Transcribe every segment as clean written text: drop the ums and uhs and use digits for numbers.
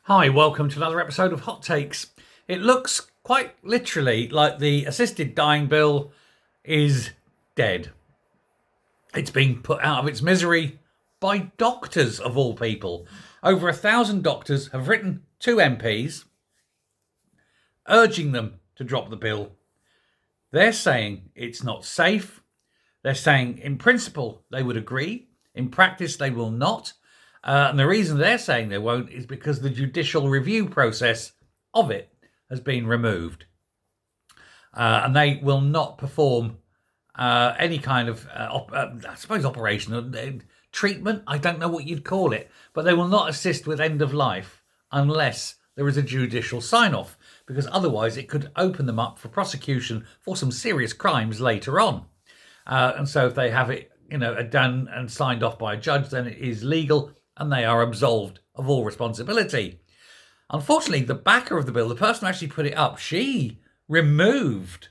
Hi, welcome to another episode of Hot Takes. It looks quite literally like the assisted dying bill is dead. It's being put out of its misery by doctors, of all people. Over 1,000 doctors have written to MPs urging them to drop the bill. They're saying it's not safe. They're saying in principle they would agree. In practice they will not. And the reason they're saying they won't is because the judicial review process of it has been removed. And they will not perform any kind of, I suppose, operational treatment. I don't know what you'd call it. But they will not assist with end of life unless there is a judicial sign-off. Because otherwise it could open them up for prosecution for some serious crimes later on. And so if they have it, done and signed off by a judge, then it is legal and they are absolved of all responsibility. Unfortunately, the backer of the bill, the person who actually put it up, she removed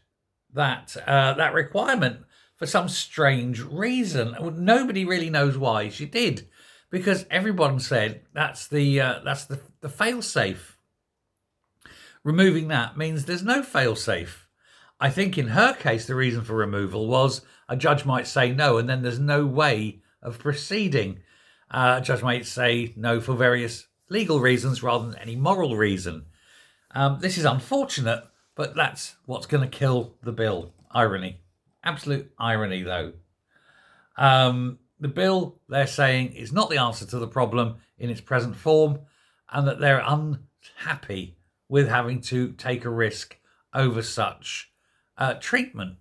that requirement for some strange reason. Nobody really knows why she did, because everyone said that's the fail-safe. Removing that means there's no fail-safe. I think in her case, the reason for removal was a judge might say no, and then there's no way of proceeding. A judge might say no for various legal reasons rather than any moral reason. This is unfortunate, but that's what's going to kill the bill. Irony. Absolute irony, though. The bill, they're saying, is not the answer to the problem in its present form, and that they're unhappy with having to take a risk over such treatment.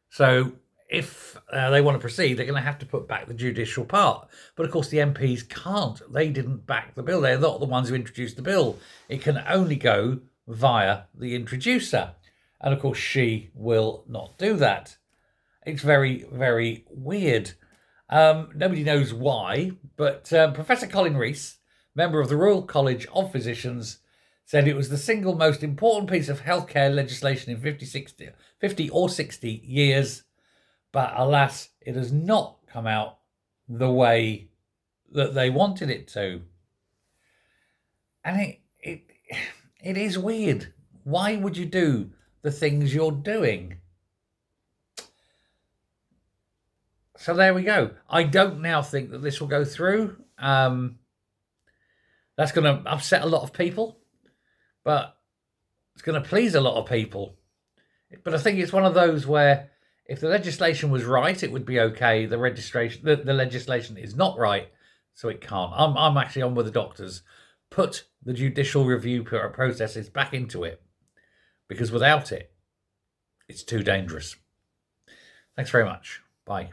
So if they want to proceed, they're going to have to put back the judicial part. But of course, the MPs can't. They didn't back the bill. They're not the ones who introduced the bill. It can only go via the introducer. And of course, she will not do that. It's very, very weird. Nobody knows why, but Professor Colin Rees, member of the Royal College of Physicians, said it was the single most important piece of healthcare legislation in 50 or 60 years. But alas, it has not come out the way that they wanted it to. And it is weird. Why would you do the things you're doing? So there we go. I don't now think that this will go through. That's going to upset a lot of people, but it's going to please a lot of people. But I think it's one of those where if the legislation was right, it would be okay. The legislation is not right, so it can't. I'm actually on with the doctors. Put the judicial review processes back into it, because without it, it's too dangerous. Thanks very much. Bye.